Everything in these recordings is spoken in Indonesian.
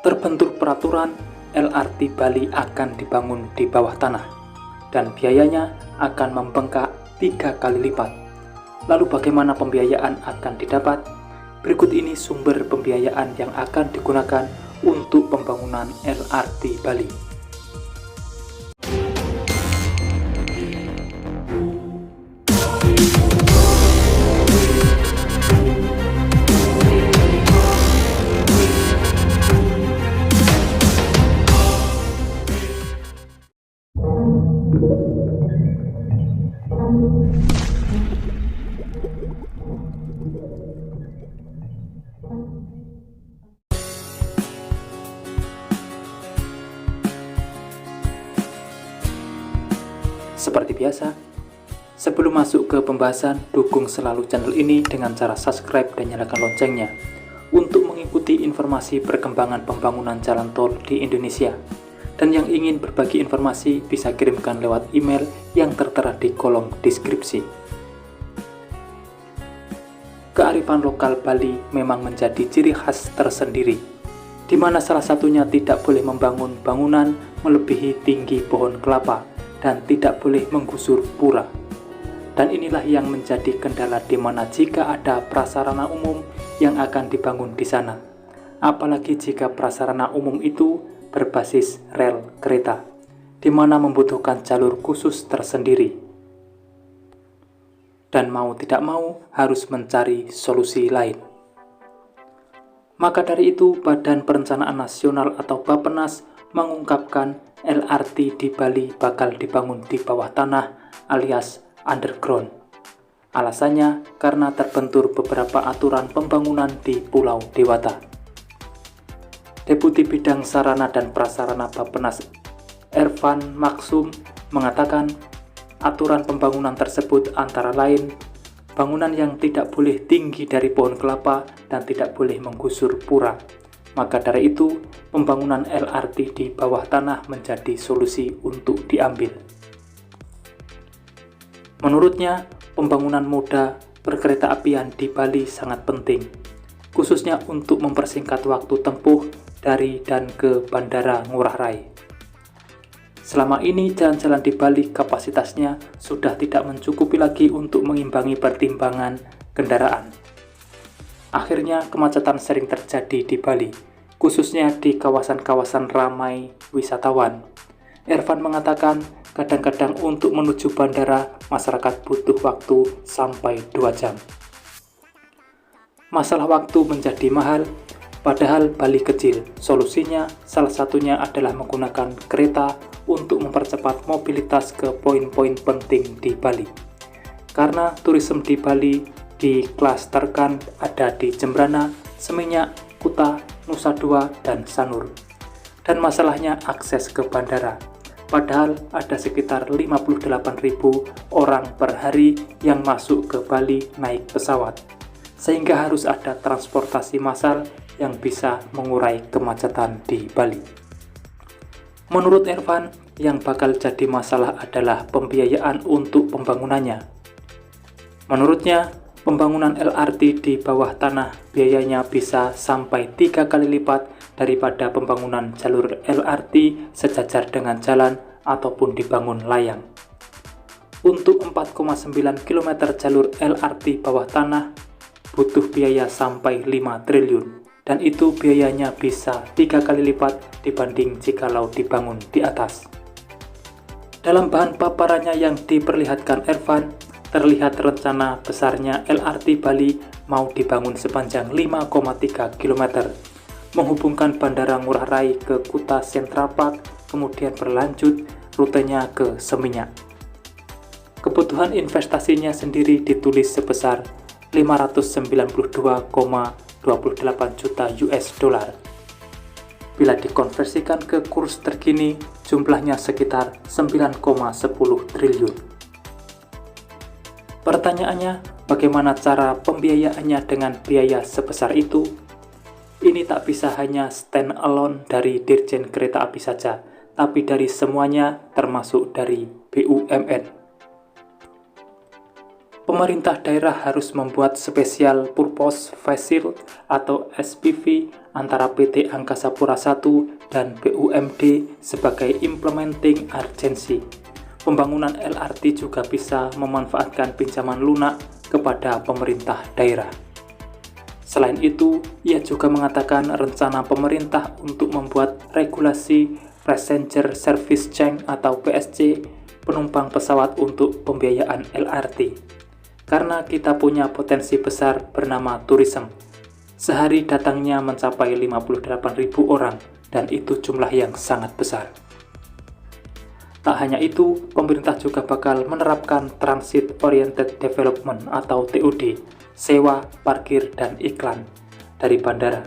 Terbentur peraturan, LRT Bali akan dibangun di bawah tanah dan biayanya akan membengkak 3 kali lipat. Lalu bagaimana pembiayaan akan didapat? Berikut ini sumber pembiayaan yang akan digunakan untuk pembangunan LRT Bali. Seperti biasa, sebelum masuk ke pembahasan, dukung selalu channel ini dengan cara subscribe dan nyalakan loncengnya untuk mengikuti informasi perkembangan pembangunan jalan tol di Indonesia. Dan yang ingin berbagi informasi bisa kirimkan lewat email yang tertera di kolom deskripsi. Kearifan lokal Bali memang menjadi ciri khas tersendiri, di mana salah satunya tidak boleh membangun bangunan melebihi tinggi pohon kelapa dan tidak boleh menggusur pura. Dan inilah yang menjadi kendala di mana jika ada prasarana umum yang akan dibangun di sana. Apalagi jika prasarana umum itu berbasis rel kereta, di mana membutuhkan jalur khusus tersendiri. Dan mau tidak mau harus mencari solusi lain. Maka dari itu, Badan Perencanaan Nasional atau Bappenas mengungkapkan LRT di Bali bakal dibangun di bawah tanah alias underground. Alasannya karena terbentur beberapa aturan pembangunan di Pulau Dewata. Deputi Bidang Sarana dan Prasarana Bappenas Ervan Maksum mengatakan aturan pembangunan tersebut antara lain bangunan yang tidak boleh tinggi dari pohon kelapa dan tidak boleh menggusur pura. Maka dari itu, pembangunan LRT di bawah tanah menjadi solusi untuk diambil. Menurutnya, pembangunan moda perkeretaapian di Bali sangat penting, khususnya untuk mempersingkat waktu tempuh dari dan ke Bandara Ngurah Rai. Selama ini, jalan-jalan di Bali kapasitasnya sudah tidak mencukupi lagi untuk mengimbangi pertimbangan kendaraan. Akhirnya, kemacetan sering terjadi di Bali, khususnya di kawasan-kawasan ramai wisatawan. Ervan mengatakan, kadang-kadang untuk menuju bandara, masyarakat butuh waktu sampai 2 jam. Masalah waktu menjadi mahal, padahal Bali kecil. Solusinya salah satunya adalah menggunakan kereta untuk mempercepat mobilitas ke poin-poin penting di Bali. Karena turisme di Bali diklasterkan ada di Jembrana, Seminyak, Kuta, Nusa Dua, dan Sanur. Dan masalahnya akses ke bandara. Padahal ada sekitar 58.000 orang per hari yang masuk ke Bali naik pesawat. Sehingga harus ada transportasi massal yang bisa mengurai kemacetan di Bali. Menurut Ervan, yang bakal jadi masalah adalah pembiayaan untuk pembangunannya. Menurutnya, pembangunan LRT di bawah tanah biayanya bisa sampai 3 kali lipat daripada pembangunan jalur LRT sejajar dengan jalan ataupun dibangun layang. Untuk 4,9 km jalur LRT bawah tanah butuh biaya sampai 5 triliun dan itu biayanya bisa 3 kali lipat dibanding jikalau dibangun di atas. Dalam bahan paparannya yang diperlihatkan Ervan, terlihat rencana besarnya LRT Bali mau dibangun sepanjang 5,3 km, menghubungkan Bandara Ngurah Rai ke Kuta Central Park, kemudian berlanjut rutenya ke Seminyak. Kebutuhan investasinya sendiri ditulis sebesar 592,28 juta US dollar. Bila dikonversikan ke kurs terkini, jumlahnya sekitar 9,10 triliun. Pertanyaannya, bagaimana cara pembiayaannya dengan biaya sebesar itu? Ini tak bisa hanya stand alone dari Dirjen Kereta Api saja, tapi dari semuanya termasuk dari BUMN. pemerintah daerah harus membuat Special Purpose Facility atau SPV antara PT Angkasa Pura I dan BUMD sebagai implementing urgency. Pembangunan LRT juga bisa memanfaatkan pinjaman lunak kepada pemerintah daerah. Selain itu, ia juga mengatakan rencana pemerintah untuk membuat regulasi Passenger Service Charge atau PSC penumpang pesawat untuk pembiayaan LRT. Karena kita punya potensi besar bernama tourism. Sehari datangnya mencapai 58.000 orang dan itu jumlah yang sangat besar. Tak hanya itu, pemerintah juga bakal menerapkan Transit Oriented Development atau TOD, sewa, parkir, dan iklan dari bandara.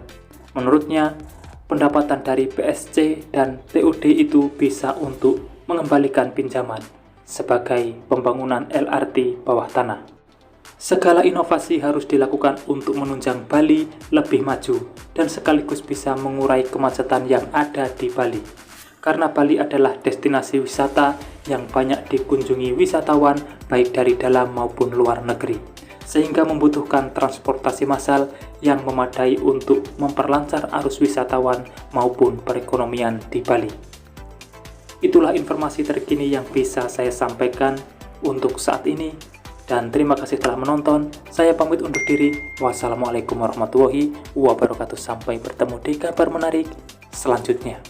Menurutnya, pendapatan dari PSC dan TOD itu bisa untuk mengembalikan pinjaman sebagai pembangunan LRT bawah tanah. Segala inovasi harus dilakukan untuk menunjang Bali lebih maju dan sekaligus bisa mengurai kemacetan yang ada di Bali. Karena Bali adalah destinasi wisata yang banyak dikunjungi wisatawan baik dari dalam maupun luar negeri, sehingga membutuhkan transportasi massal yang memadai untuk memperlancar arus wisatawan maupun perekonomian di Bali. Itulah informasi terkini yang bisa saya sampaikan untuk saat ini. Dan terima kasih telah menonton. Saya pamit undur diri. Wassalamualaikum warahmatullahi wabarakatuh. Sampai bertemu di kabar menarik selanjutnya.